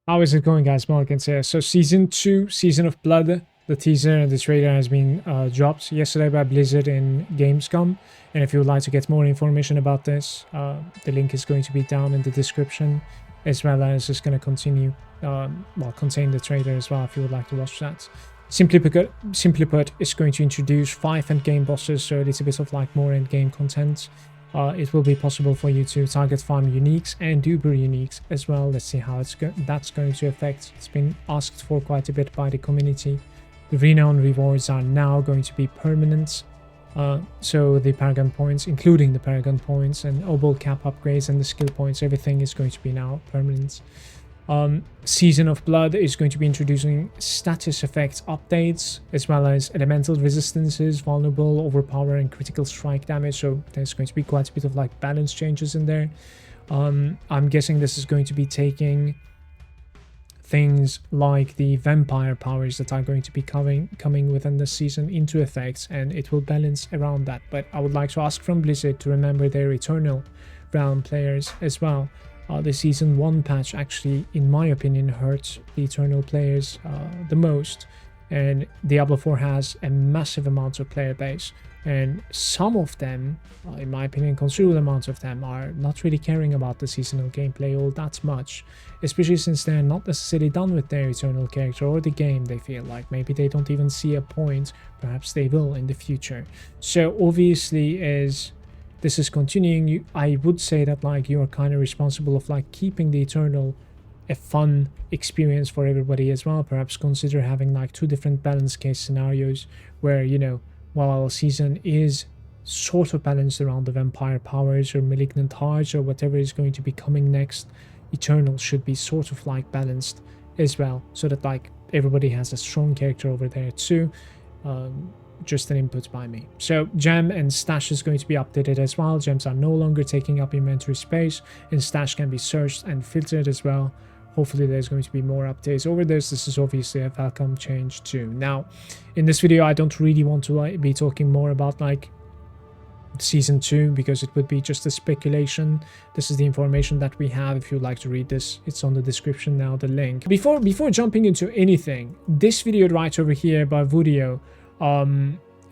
How is it going, guys? Malagant here. So Season 2, Season of Blood, the teaser and the trailer has been dropped yesterday by Blizzard in Gamescom. And if you would like to get more information about this, the link is going to be down in the description, as well as it's going to continue, contain the trailer as well if you would like to watch that. Simply put, it's going to introduce 5 endgame bosses, so a little bit of like more endgame content. It will be possible for you to target farm uniques and duper uniques as well. Let's see how that's going to affect. It's been asked for quite a bit by the community. The renown rewards are now going to be permanent. So the Paragon points, including the Paragon points and obol cap upgrades and the skill points, everything is going to be now permanent. Season of Blood is going to be introducing status effects updates, as well as elemental resistances, vulnerable, overpower, and critical strike damage. So there's going to be quite a bit of like balance changes in there. I'm guessing this is going to be taking things like the vampire powers that are going to be coming within the season into effect, and it will balance around that. But I would like to ask from Blizzard to remember their Eternal Realm players as well. The Season 1 patch actually, in my opinion, hurt the Eternal players the most. And Diablo 4 has a massive amount of player base. And some of them, in my opinion, considerable amounts of them, are not really caring about the seasonal gameplay all that much. Especially since they're not necessarily done with their Eternal character or the game, they feel like. Maybe they don't even see a point. Perhaps they will in the future. So obviously, as this is continuing, I would say that like you are kind of responsible of like keeping the Eternal a fun experience for everybody as well. Perhaps consider having like 2 different balance case scenarios where, you know, while season is sort of balanced around the vampire powers or malignant hearts or whatever is going to be coming next, Eternal should be sort of like balanced as well, so that like everybody has a strong character over there too. Just an input by me. So gem and stash is going to be updated as well. Gems are no longer taking up inventory space, and stash can be searched and filtered as well. Hopefully there's going to be more updates over this. This is obviously a welcome change too. Now in this video I don't really want to be talking more about like Season 2, because it would be just a speculation. This is the information that we have. If you'd like to read this, it's on the description now, the link. Before jumping into anything, this video right over here by Vudio,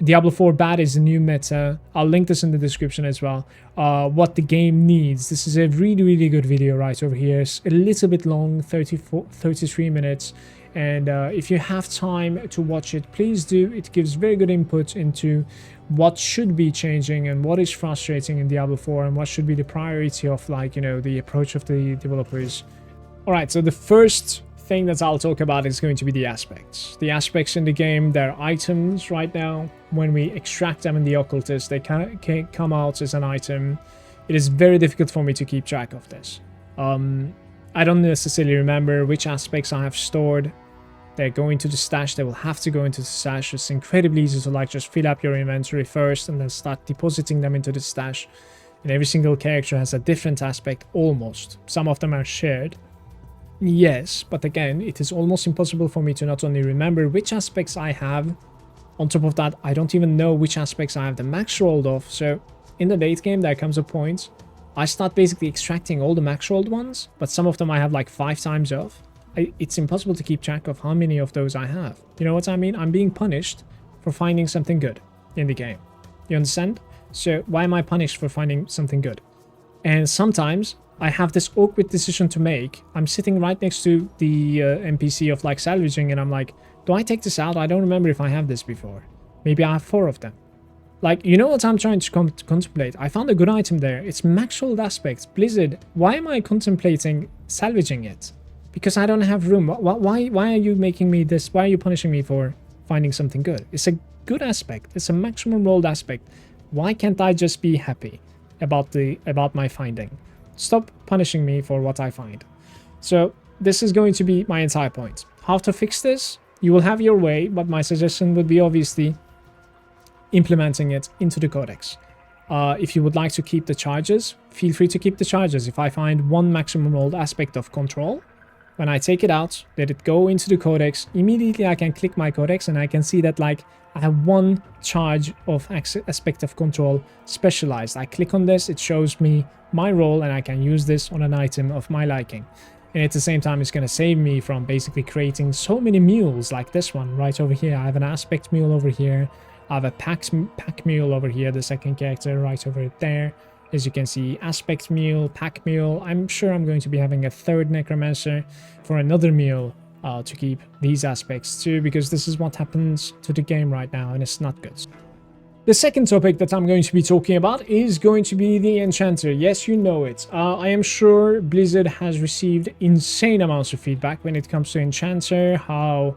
Diablo 4 bad is the new meta. I'll link this in the description as well. What the game needs. This is a really good video right over here. It's a little bit long, 33 minutes. And if you have time to watch it, please do. It gives very good input into what should be changing and what is frustrating in Diablo 4 and what should be the priority of, like, you know, the approach of the developers. All right, so the first thing that I'll talk about is going to be the aspects. The aspects in the game, they're items right now. When we extract them in the occultist, they can come out as an item. It is very difficult for me to keep track of this. I don't necessarily remember which aspects I have stored. They're going to the stash. They will have to go into the stash. It's incredibly easy to like just fill up your inventory first and then start depositing them into the stash. And every single character has a different aspect almost. Some of them are shared. Yes, but again, it is almost impossible for me to not only remember which aspects I have. On top of that, I don't even know which aspects I have the max rolled off. So in the late game, there comes a point I start basically extracting all the max rolled ones, but some of them I have like 5 times off. It's impossible to keep track of how many of those I have. You know what I mean? I'm being punished for finding something good in the game. You understand? So why am I punished for finding something good? And sometimes I have this awkward decision to make. I'm sitting right next to the NPC of like salvaging, and I'm like, do I take this out? I don't remember if I have this before. Maybe I have 4 of them. Like, you know what I'm trying to contemplate? I found a good item there. It's max rolled aspects. Blizzard, why am I contemplating salvaging it? Because I don't have room. Why are you making me this? Why are you punishing me for finding something good? It's a good aspect. It's a maximum rolled aspect. Why can't I just be happy about my finding? Stop punishing me for what I find. So this is going to be my entire point. How to fix this? You will have your way, but my suggestion would be obviously implementing it into the codex. If you would like to keep the charges, feel free to keep the charges. If I find 1 maximum rolled aspect of control, when I take it out, let it go into the codex, immediately I can click my codex and I can see that like I have 1 charge of aspect of control specialized. I click on this, it shows me my role, and I can use this on an item of my liking. And at the same time, it's going to save me from basically creating so many mules like this one right over here. I have an aspect mule over here. I have a pack mule over here, the second character right over there. As you can see, aspect mule, pack mule. I'm sure I'm going to be having a third necromancer for another mule to keep these aspects too, because this is what happens to the game right now, and it's not good. The second topic that I'm going to be talking about is going to be the Enchanter. Yes, you know it. I am sure Blizzard has received insane amounts of feedback when it comes to Enchanter, how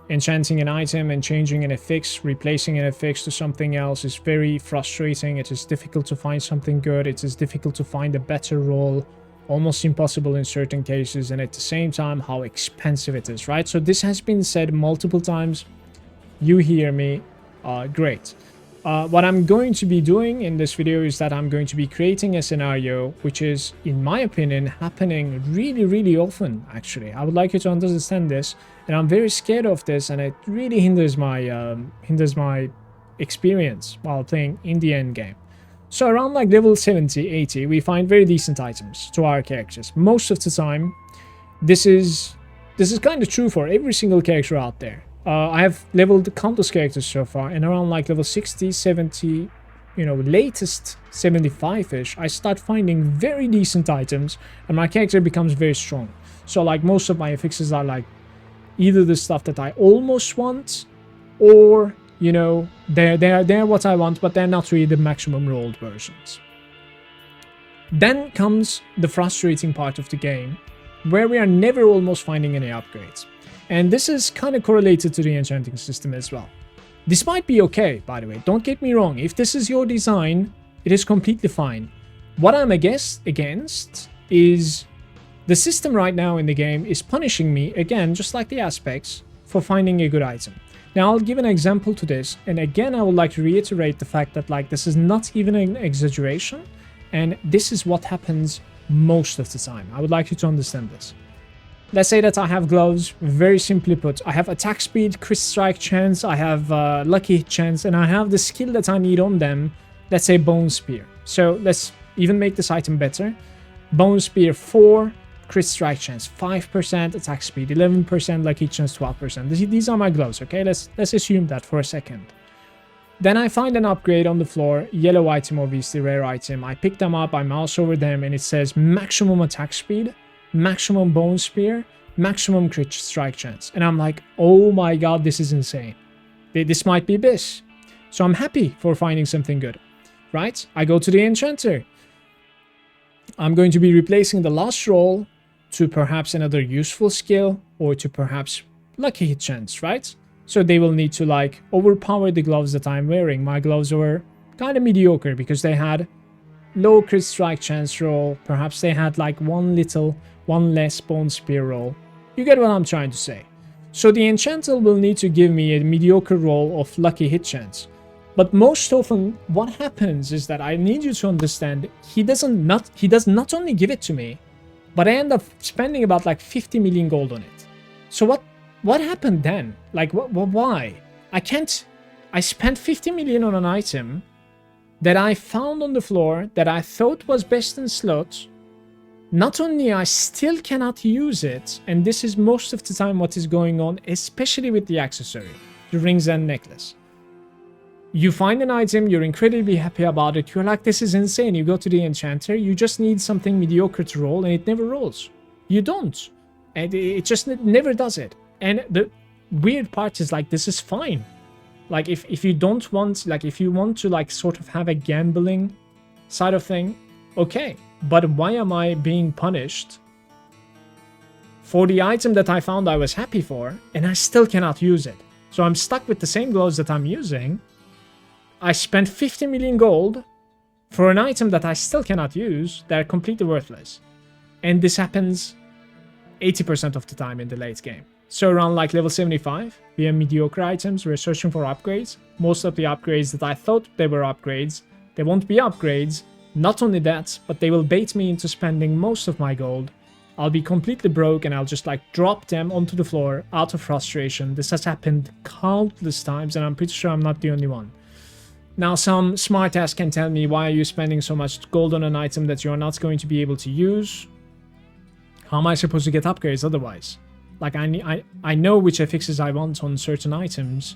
enchanting an item and changing an affix, replacing an affix to something else is very frustrating. It is difficult to find something good. It is difficult to find a better role, almost impossible in certain cases, and at the same time, how expensive it is, right? So this has been said multiple times. You hear me. Great. What I'm going to be doing in this video is that I'm going to be creating a scenario which is, in my opinion, happening really often, actually. I would like you to understand this, and I'm very scared of this, and it really hinders my experience while playing in the end game. So around like level 70, 80, we find very decent items to our characters. Most of the time, this is kind of true for every single character out there. I have leveled countless characters so far, and around like level 60, 70, you know, latest 75-ish, I start finding very decent items, and my character becomes very strong. So like most of my affixes are like either the stuff that I almost want, or, you know, they're what I want, but they're not really the maximum rolled versions. Then comes the frustrating part of the game, where we are never almost finding any upgrades. And this is kind of correlated to the enchanting system as well. This might be okay, by the way, don't get me wrong. If this is your design, it is completely fine. What I'm against is the system right now in the game is punishing me, again, just like the aspects, for finding a good item. Now, I'll give an example to this, and again, I would like to reiterate the fact that, like, this is not even an exaggeration, and this is what happens most of the time. I would like you to understand this. Let's say that I have gloves, very simply put. I have attack speed, crit strike chance, I have lucky hit chance, and I have the skill that I need on them, let's say Bone Spear. So let's even make this item better. Bone Spear 4, crit strike chance 5%, attack speed 11%, lucky hit chance 12%. These are my gloves, okay? Let's assume that for a second. Then I find an upgrade on the floor, yellow item, obviously rare item. I pick them up, I mouse over them, and it says maximum attack speed, maximum Bone Spear, maximum crit strike chance. And I'm like, oh my god, this is insane. This might be this. So I'm happy for finding something good, right? I go to the Enchanter. I'm going to be replacing the last roll to perhaps another useful skill, or to perhaps lucky hit chance, right? So they will need to like overpower the gloves that I'm wearing. My gloves were kind of mediocre because they had low crit strike chance roll. Perhaps they had like one less Bone Spear roll. You get what I'm trying to say. So the Enchanter will need to give me a mediocre roll of lucky hit chance. But most often what happens is that I need you to understand he does not only give it to me, but I end up spending about like 50 million gold on it. So what happened then? Like why? I spent 50 million on an item that I found on the floor that I thought was best in slot. Not only I still cannot use it, and this is most of the time what is going on, especially with the accessory, the rings and necklace. You find an item, you're incredibly happy about it, you're like, this is insane. You go to the Enchanter, you just need something mediocre to roll, and it never rolls. You don't. And it just never does it. And the weird part is like, this is fine. Like if you don't want, like if you want to like sort of have a gambling side of thing, okay. But why am I being punished for the item that I found I was happy for, and I still cannot use it? So I'm stuck with the same gloves that I'm using. I spent 50 million gold for an item that I still cannot use. They're completely worthless. And this happens 80% of the time in the late game. So around like level 75, we have mediocre items. We're searching for upgrades. Most of the upgrades that I thought they were upgrades, they won't be upgrades. Not only that, but they will bait me into spending most of my gold. I'll be completely broke and I'll just like drop them onto the floor out of frustration. This has happened countless times, and I'm pretty sure I'm not the only one. Now, some smartass can tell me, why are you spending so much gold on an item that you're not going to be able to use? How am I supposed to get upgrades otherwise? Like, I know which affixes I want on certain items.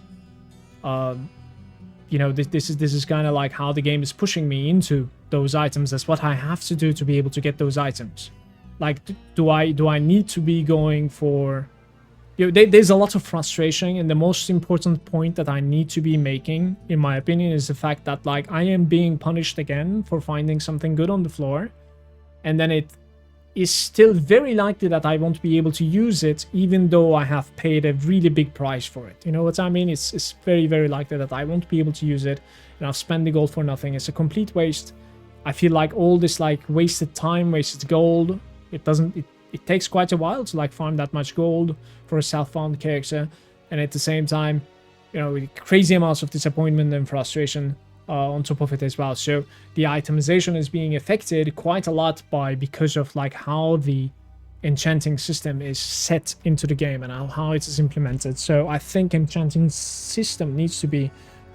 You know, this is kind of like how the game is pushing me into those items. That's what I have to do to be able to get those items. Like, do I need to be going for... You know, there's a lot of frustration, and the most important point that I need to be making, in my opinion, is the fact that, like, I am being punished again for finding something good on the floor, and then it is still very likely that I won't be able to use it, even though I have paid a really big price for it. You know what I mean? It's very, very likely that I won't be able to use it, and I've spent the gold for nothing. It's a complete waste. I feel like all this, like, wasted time, wasted gold, it takes quite a while to, like, farm that much gold for a self-found character, and at the same time, you know, crazy amounts of disappointment and frustration on top of it as well. So the itemization is being affected quite a lot because of, like, how the enchanting system is set into the game and how it is implemented. So I think enchanting system needs to be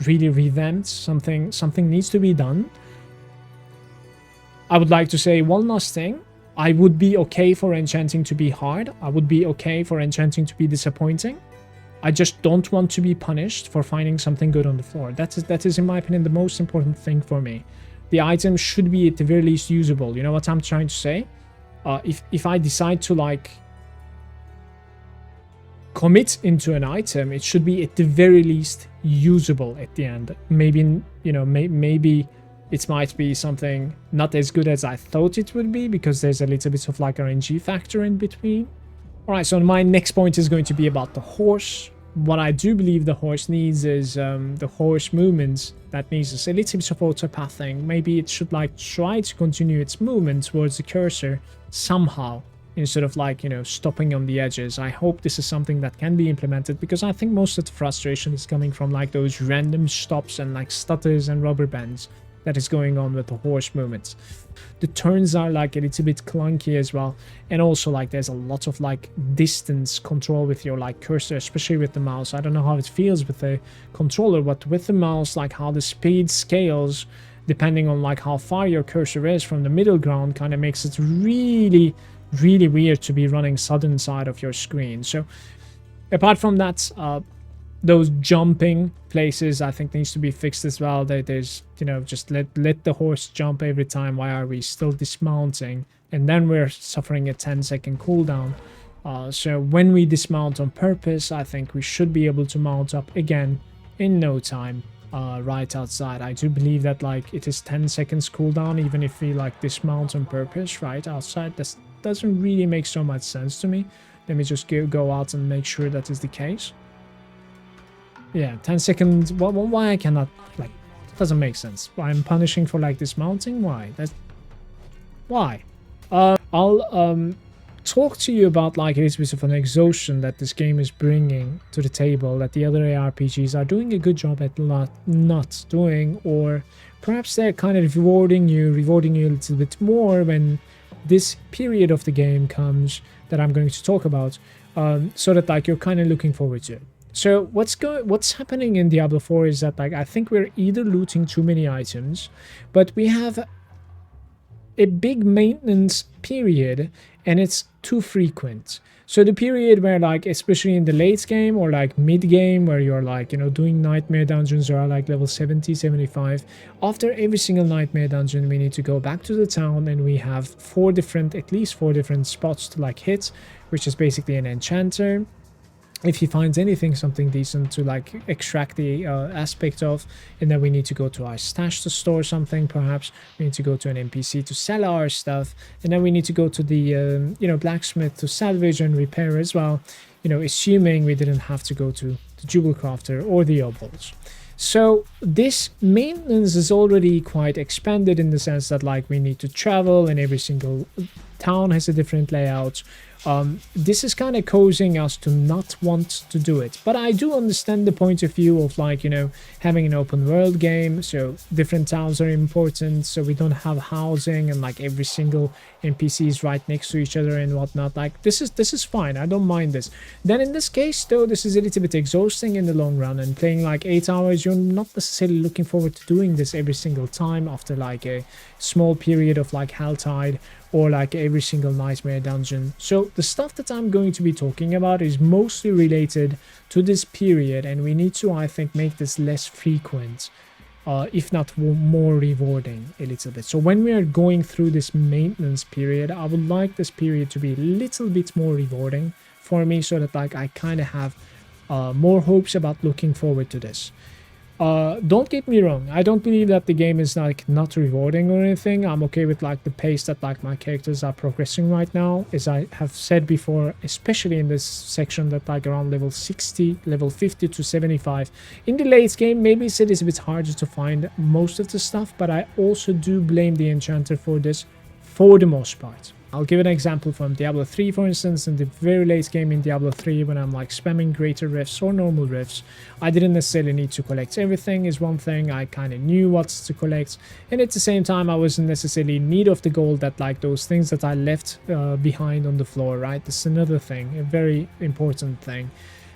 really revamped. Something needs to be done. I would like to say one last thing. I would be okay for enchanting to be hard. I would be okay for enchanting to be disappointing. I just don't want to be punished for finding something good on the floor. That is, in my opinion, the most important thing for me. The item should be at the very least usable. You know what I'm trying to say? If I decide to, like, commit into an item, it should be at the very least usable at the end. Maybe, you know, maybe it might be something not as good as I thought it would be, because there's a little bit of, like, RNG factor in between. Alright, so my next point is going to be about the horse. What I do believe the horse needs is the horse movements. That needs a little bit of auto-pathing. Maybe it should, like, try to continue its movement towards the cursor somehow, instead of, like, you know, stopping on the edges. I hope this is something that can be implemented, because I think most of the frustration is coming from, like, those random stops and, like, stutters and rubber bands that is going on with the horse movements. The turns are, like, a little bit clunky as well, and also, like, there's a lot of, like, distance control with your, like, cursor, especially with the mouse. I don't know how it feels with the controller, but with the mouse, like, how the speed scales depending on, like, how far your cursor is from the middle ground kind of makes it really, really weird to be running southern side of your screen. So apart from that, those jumping places, I think, needs to be fixed as well. There's, you know, just let the horse jump every time. Why are we still dismounting? And then we're suffering a 10-second cooldown. So when we dismount on purpose, I think we should be able to mount up again in no time, right outside. I do believe that, like, it is 10 seconds cooldown, even if we, like, dismount on purpose right outside. That doesn't really make so much sense to me. Let me just go out and make sure that is the case. Yeah, 10 seconds. Why I cannot, like, it doesn't make sense. I'm punishing for, like, dismounting? Why? Why? I'll talk to you about, like, a little bit of an exhaustion that this game is bringing to the table, that the other ARPGs are doing a good job at not doing, or perhaps they're kind of rewarding you a little bit more when this period of the game comes that I'm going to talk about, so that, like, you're kind of looking forward to it. So what's happening in Diablo 4 is that, like, I think we're either looting too many items, but we have a big maintenance period and it's too frequent. So the period where, like, especially in the late game or, like, mid game, where you're, like, you know, doing nightmare dungeons or, like, level 70, 75, after every single nightmare dungeon we need to go back to the town, and we have at least four different spots to, like, hit, which is basically an enchanter. If he finds anything, something decent to, like, extract the aspect of, and then we need to go to our stash to store something, perhaps we need to go to an NPC to sell our stuff, and then we need to go to the you know, blacksmith to salvage and repair as well, you know, assuming we didn't have to go to the jewel crafter or the opals. So this maintenance is already quite expanded, in the sense that, like, we need to travel, and every single town has a different layout. This is kind of causing us to not want to do it, but I do understand the point of view of, like, you know, having an open world game, so different towns are important, so we don't have housing and, like, every single NPC is right next to each other and whatnot. Like, this is fine, I don't mind this. Then in this case, though, this is a little bit exhausting in the long run, and playing, like, 8 hours, you're not necessarily looking forward to doing this every single time after, like, a small period of, like, Helltide or like every single nightmare dungeon. So the stuff that I'm going to be talking about is mostly related to this period, and we need to, I think, make this less frequent, if not more rewarding a little bit. So when we are going through this maintenance period, I would like this period to be a little bit more rewarding for me, so that like I kind of have more hopes about looking forward to this. Don't get me wrong, I don't believe that the game is like not rewarding or anything. I'm okay with like the pace that like my characters are progressing right now. As I have said before, especially in this section, that like around level 60, level 50 to 75. In the late game, maybe it is a bit harder to find most of the stuff, but I also do blame the Enchanter for this for the most part. I'll give an example from Diablo 3, for instance. In the very late game in Diablo 3, when I'm like spamming greater rifts or normal rifts, I didn't necessarily need to collect everything is one thing. I kind of knew what to collect, and at the same time I wasn't necessarily in need of the gold that like those things that I left behind on the floor, right? This is another thing, a very important thing.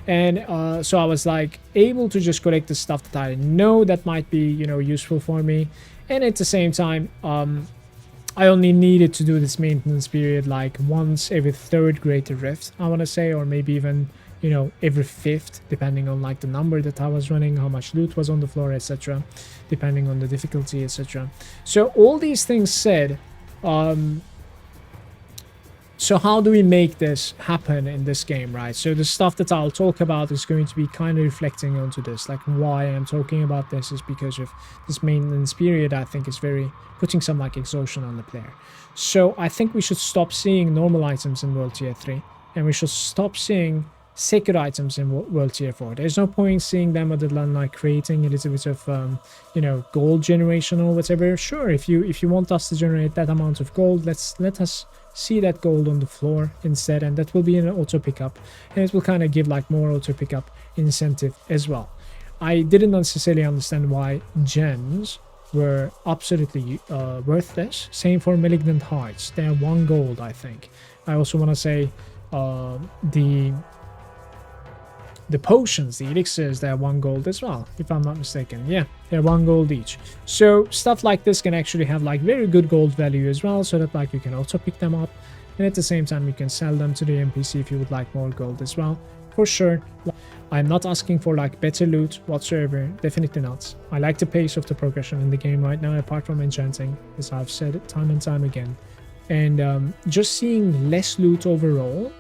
And so I was like able to just collect the stuff that I know that might be, you know, useful for me. And at the same time, I only needed to do this maintenance period like once every third greater rift, I want to say, or maybe even, you know, every fifth, depending on like the number that I was running, how much loot was on the floor, etc., depending on the difficulty, etc. So all these things said, so how do we make this happen in this game, right? So the stuff that I'll talk about is going to be kind of reflecting onto this. Like why I'm talking about this is because of this maintenance period. I think is very putting some like exhaustion on the player. So I think we should stop seeing normal items in World Tier 3, and we should stop seeing sacred items in World Tier 4. There's no point seeing them other than like creating a little bit of you know, gold generation or whatever. Sure, if you want us to generate that amount of gold, let us see that gold on the floor instead, and that will be an auto pickup, and it will kind of give like more auto pickup incentive as well. I didn't necessarily understand why gems were absolutely worthless. Same for Malignant Hearts, they're 1 gold, I think. I also want to say the potions, the elixirs, they're 1 gold as well, if I'm not mistaken. Yeah, they're 1 gold each. So stuff like this can actually have like very good gold value as well, so that like you can also pick them up, and at the same time you can sell them to the NPC if you would like more gold as well, for sure. I'm not asking for like better loot whatsoever, definitely not. I like the pace of the progression in the game right now, apart from enchanting, as I've said it time and time again. And just seeing less loot overall,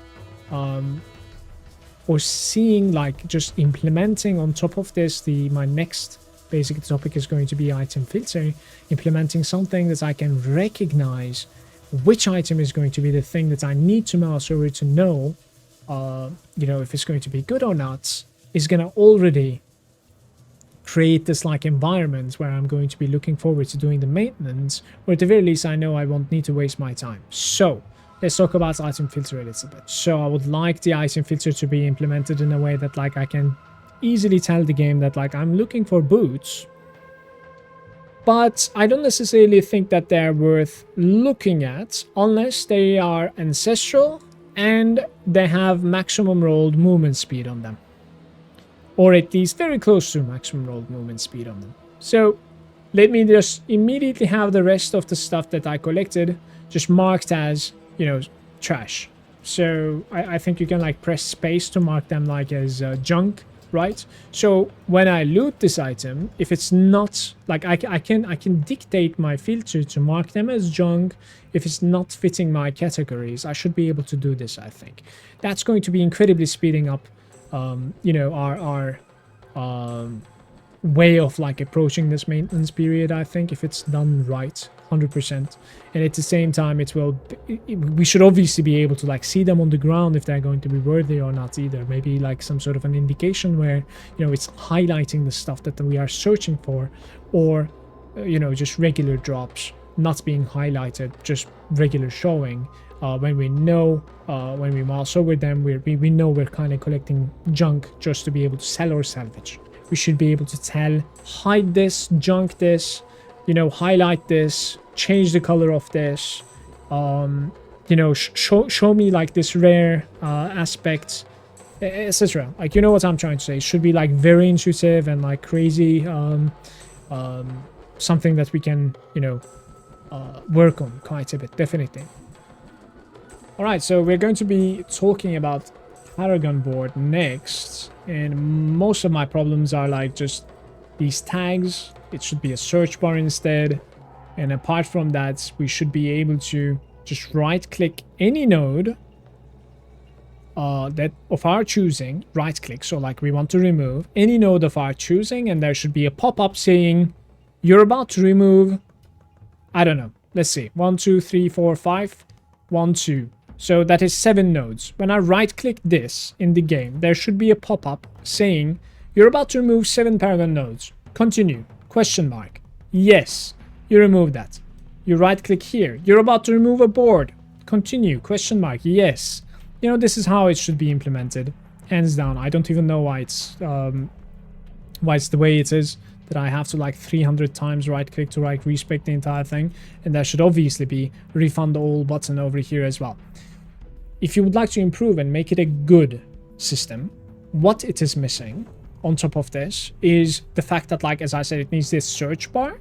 or seeing like just implementing on top of this, my next basic topic is going to be item filter, implementing something that I can recognize which item is going to be the thing that I need to mouse over to know, you know, if it's going to be good or not, is going to already create this like environment where I'm going to be looking forward to doing the maintenance, or at the very least I know I won't need to waste my time. So let's talk about item filter a little bit. So I would like the item filter to be implemented in a way that like I can easily tell the game that like I'm looking for boots, but I don't necessarily think that they're worth looking at unless they are ancestral and they have maximum rolled movement speed on them, or at least very close to maximum rolled movement speed on them. So let me just immediately have the rest of the stuff that I collected just marked as, you know, trash. So I think you can like press space to mark them like as junk, right? So when I loot this item, if it's not like I can dictate my filter to mark them as junk. If it's not fitting my categories, I should be able to do this. I think that's going to be incredibly speeding up you know, our way of like approaching this maintenance period, I think, if it's done right 100%. And at the same time, it will we should obviously be able to like see them on the ground if they're going to be worthy or not either. Maybe like some sort of an indication where, you know, it's highlighting the stuff that we are searching for, or you know, just regular drops not being highlighted, just regular showing. When we know, when we mouse over them, we know we're kind of collecting junk just to be able to sell or salvage. We should be able to tell, hide this, junk this, you know, highlight this, change the color of this, you know, show me like this rare aspect, etc. Like, you know what I'm trying to say. It should be like very intuitive and like crazy, something that we can, you know, work on quite a bit, definitely. All right, so we're going to be talking about Paragon Board next, and most of my problems are like just these tags. It should be a search bar instead, and apart from that, we should be able to just right-click any node that of our choosing, right-click. So like we want to remove any node of our choosing, and there should be a pop-up saying you're about to remove, I don't know. Let's see, 1, 2, 3, 4, 5, 1, 2. So that is 7 nodes. When I right-click this in the game, there should be a pop-up saying, you're about to remove 7 Paragon nodes. Continue. Question mark. Yes, you remove that. You right-click here. You're about to remove a board. Continue. Question mark. Yes. You know, this is how it should be implemented. Hands down. I don't even know why it's the way it is, that I have to like 300 times right-click to like respec the entire thing. And there should obviously be refund all button over here as well. If you would like to improve and make it a good system, what it is missing on top of this is the fact that, like, as I said, it needs this search bar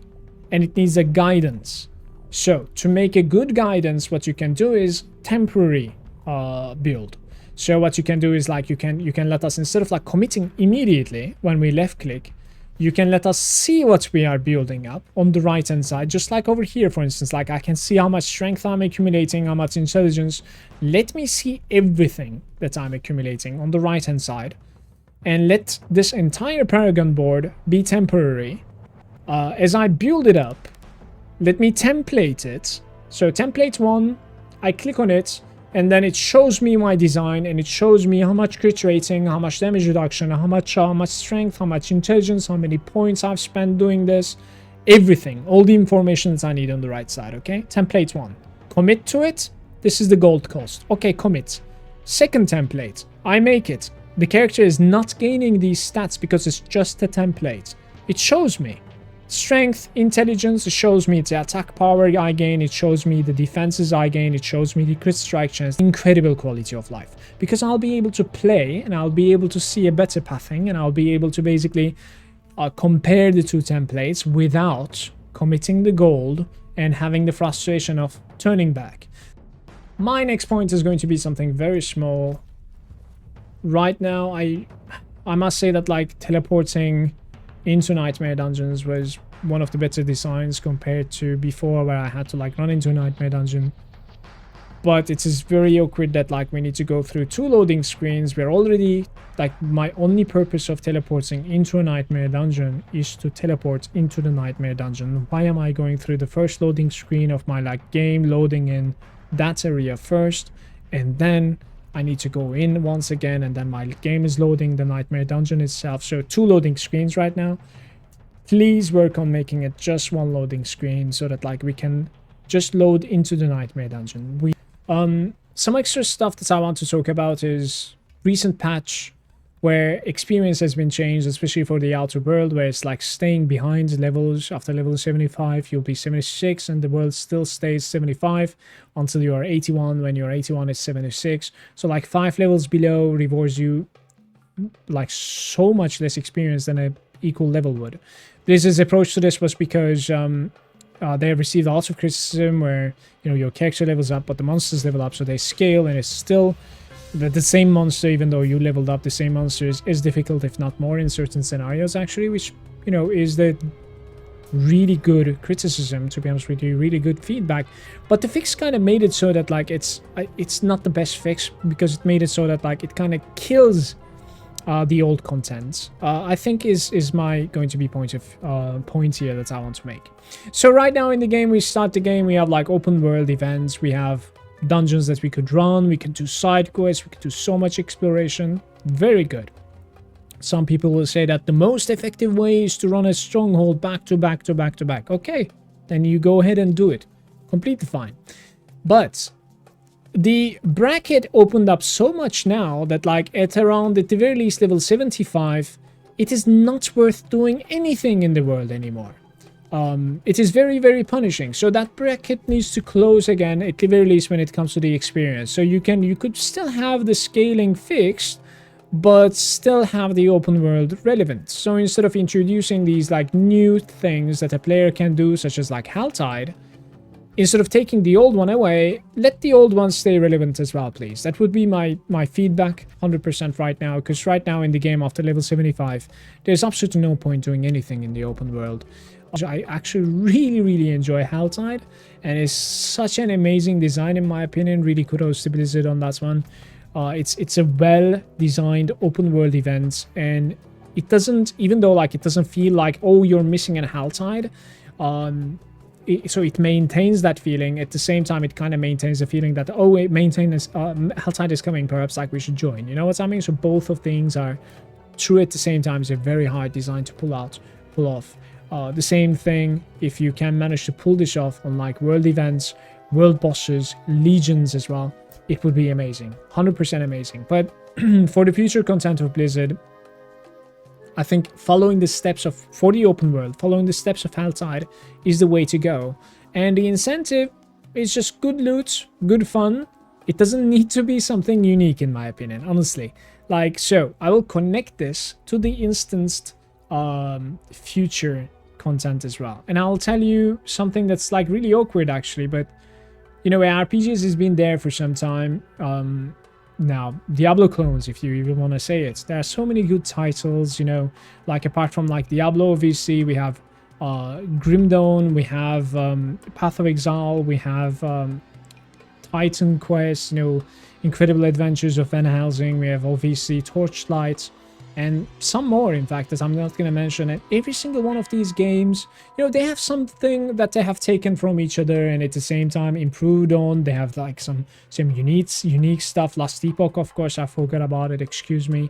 and it needs a guidance. So to make a good guidance, what you can do is temporary build. So what you can do is like you can let us, instead of like committing immediately when we left click, you can let us see what we are building up on the right hand side, just like over here, for instance. Like I can see how much strength I'm accumulating, how much intelligence. Let me see everything that I'm accumulating on the right hand side, and let this entire Paragon board be temporary. As I build it up, let me template it. So template 1, I click on it, and then it shows me my design, and it shows me how much crit rating, how much damage reduction, how much strength, how much intelligence, how many points I've spent doing this, everything, all the information that I need on the right side. Okay, template 1, commit to it. This is the gold cost. Okay, commit. Second template, I make it. The character is not gaining these stats because it's just a template. It shows me strength, intelligence, it shows me the attack power I gain, it shows me the defenses I gain, it shows me the crit strike chance. Incredible quality of life, because I'll be able to play and I'll be able to see a better pathing, and I'll be able to basically compare the two templates without committing the gold and having the frustration of turning back. My next point is going to be something very small. Right now, I must say that like teleporting into Nightmare Dungeons was one of the better designs compared to before, where I had to like run into a Nightmare Dungeon. But it is very awkward that like we need to go through 2 loading screens. We're already like, my only purpose of teleporting into a Nightmare Dungeon is to teleport into the Nightmare Dungeon. Why am I going through the first loading screen of my like game, loading in that area first, and then I need to go in once again, and then my game is loading the Nightmare Dungeon itself. So 2 loading screens right now. Please work on making it just 1 loading screen so that like we can just load into the Nightmare Dungeon. Some extra stuff that I want to talk about is recent patch where experience has been changed, especially for the outer world, where it's like staying behind levels. After level 75 you'll be 76 and the world still stays 75 until you are 81. When you're 81 it's 76, so like 5 levels below rewards you like so much less experience than a equal level would. Blizzard's approach to this was because they have received lots of criticism where, you know, your character levels up but the monsters level up, so they scale, and it's still the same monster. Even though you leveled up, the same monster is difficult, if not more, in certain scenarios actually, which, you know, is the really good criticism, to be honest with you, really good feedback. But the fix kind of made it so that like it's not the best fix, because it made it so that like it kind of kills the old content. I think is my going to be point here that I want to make. So right now in the game, we start the game, we have like open world events, we have dungeons that we could run, we can do side quests, we can do so much exploration. Very good. Some people will say that the most effective way is to run a stronghold back to back to back to back. Okay, then you go ahead and do it. Completely fine. But the bracket opened up so much now that like at the very least level 75, it is not worth doing anything in the world anymore. It is very, very punishing. So that bracket needs to close again, at the very least when it comes to the experience. So you could still have the scaling fixed, but still have the open world relevant. So instead of introducing these like new things that a player can do, such as like Helltide, instead of taking the old one away, let the old one stay relevant as well, please. That would be my feedback 100% right now, because right now in the game after level 75, there's absolutely no point doing anything in the open world. I actually really enjoy Helltide, and it's such an amazing design in my opinion. Really kudos to Blizzard on that one. It's a well-designed open world event, and it doesn't, even though like it doesn't feel like, oh, you're missing a Helltide, so it maintains that feeling. At the same time, it kind of maintains the feeling that, oh, it maintains Helltide is coming, perhaps like we should join. You know what I mean? So both of things are true at the same time. It's a very hard design to pull off. The same thing, if you can manage to pull this off on like world events, world bosses, legions as well, it would be amazing. 100% amazing. But for the future content of Blizzard, I think following the steps of, for the open world, following the steps of Helltide is the way to go. And the incentive is just good loot, good fun. It doesn't need to be something unique in my opinion, honestly. Like, so I will connect this to the instanced future content as well. And I'll tell you something that's like really awkward actually, but you know, RPGs has been there for some time. Now, Diablo clones, if you even want to say it. There are so many good titles, you know, like apart from like Diablo, obviously, we have Grim Dawn, we have Path of Exile, we have Titan Quest, you know, Incredible Adventures of Van Helsing, we have obviously Torchlight, and some more, in fact, that I'm not going to mention. And every single one of these games, you know, they have something that they have taken from each other and at the same time improved on. They have like some unique stuff. Last Epoch, of course, I forgot about it, excuse me.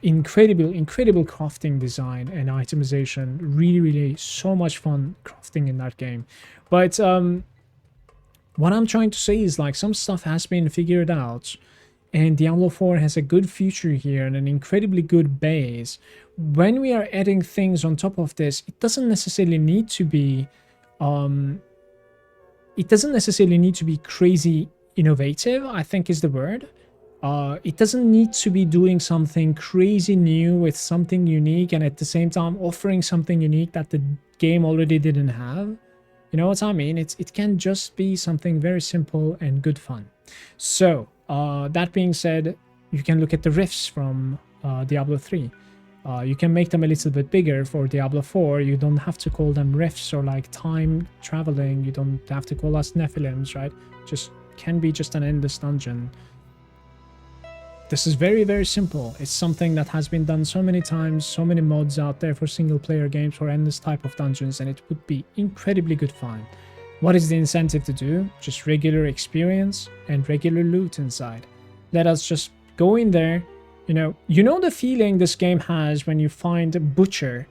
Incredible crafting design and itemization. Really so much fun crafting in that game. But what I'm trying to say is like some stuff has been figured out. And Diablo 4 has a good future here and an incredibly good base. When we are adding things on top of this, it doesn't necessarily need to be crazy innovative, I think is the word. It doesn't need to be doing something crazy new with something unique and at the same time offering something unique that the game already didn't have. You know what I mean? It can just be something very simple and good fun. So that being said, you can look at the rifts from Diablo 3. You can make them a little bit bigger for Diablo 4. You don't have to call them rifts or like time traveling. You don't have to call us Nephilims, right? Just can be just an endless dungeon. This is very simple. It's something that has been done so many times, so many mods out there for single player games for endless type of dungeons, and it would be incredibly good fun. What is the incentive to do? Just regular experience and regular loot inside. Let us just go in there. You know the feeling this game has when you find a butcher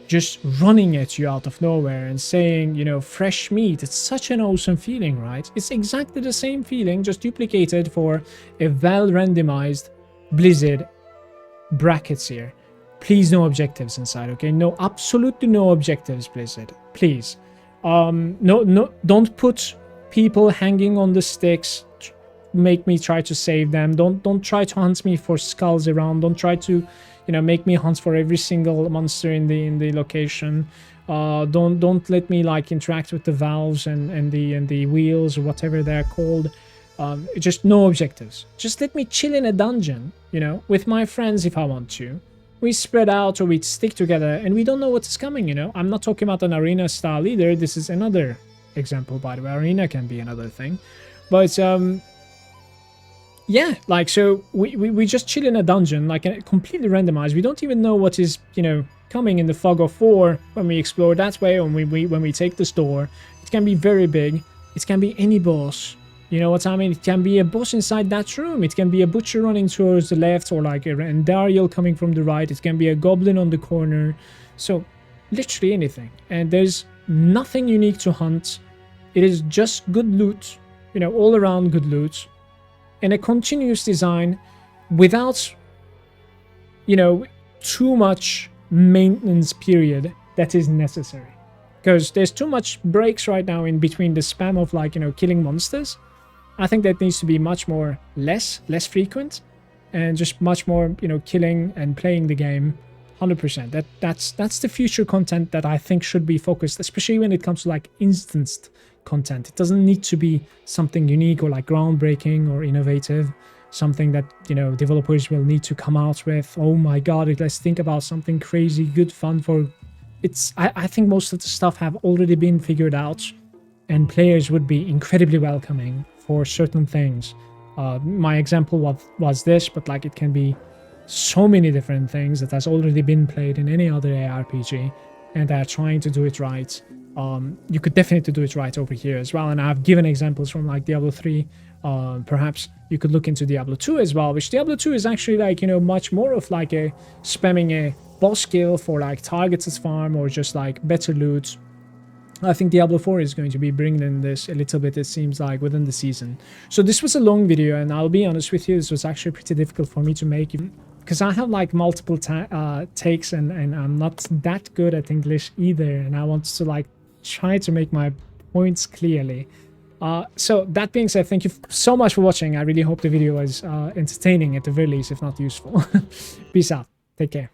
just running at you out of nowhere and saying, you know, fresh meat. It's such an awesome feeling, right? It's exactly the same feeling, just duplicated for a well-randomized Blizzard brackets here. Please, no objectives inside, okay? No, absolutely no objectives, Blizzard. Please. No, don't put people hanging on the sticks. Make me try to save them. Don't try to hunt me for skulls around. Don't try to, you know, make me hunt for every single monster in the location. Don't let me like interact with the valves and the wheels or whatever they're called. Just no objectives. Just let me chill in a dungeon, you know, with my friends if I want to. We spread out or we stick together and we don't know what's coming, you know. I'm not talking about an arena style either. This is another example, by the way. Arena can be another thing. But yeah, like, so we just chill in a dungeon, like completely randomized. We don't even know what is, you know, coming in the fog of war when we explore that way or when we take this door. It can be very big. It can be any boss. You know what I mean? It can be a boss inside that room. It can be a butcher running towards the left or like a Rendariel coming from the right. It can be a goblin on the corner. So literally anything. And there's nothing unique to hunt. It is just good loot, you know, all around good loot. And a continuous design without, you know, too much maintenance period that is necessary. Because there's too much breaks right now in between the spam of like, you know, killing monsters. I think that needs to be much more less frequent and just much more, you know, killing and playing the game 100%. That's the future content that I think should be focused, especially when it comes to like instanced content. It doesn't need to be something unique or like groundbreaking or innovative, something that, you know, developers will need to come out with. Oh my god, let's think about something crazy, good fun for... I think most of the stuff have already been figured out, and players would be incredibly welcoming for certain things. My example was this, but like it can be so many different things that has already been played in any other ARPG, and they're trying to do it right. You could definitely do it right over here as well, and I've given examples from like Diablo 3. Perhaps you could look into Diablo 2 as well, which Diablo 2 is actually like, you know, much more of like a spamming a boss kill for like targets as farm or just like better loot. I think Diablo 4 is going to be bringing in this a little bit, it seems like, within the season. So this was a long video, and I'll be honest with you, this was actually pretty difficult for me to make, because I have like multiple takes, and I'm not that good at English either, and I want to like try to make my points clearly. So that being said, thank you so much for watching. I really hope the video was entertaining at the very least, if not useful. Peace out. Take care.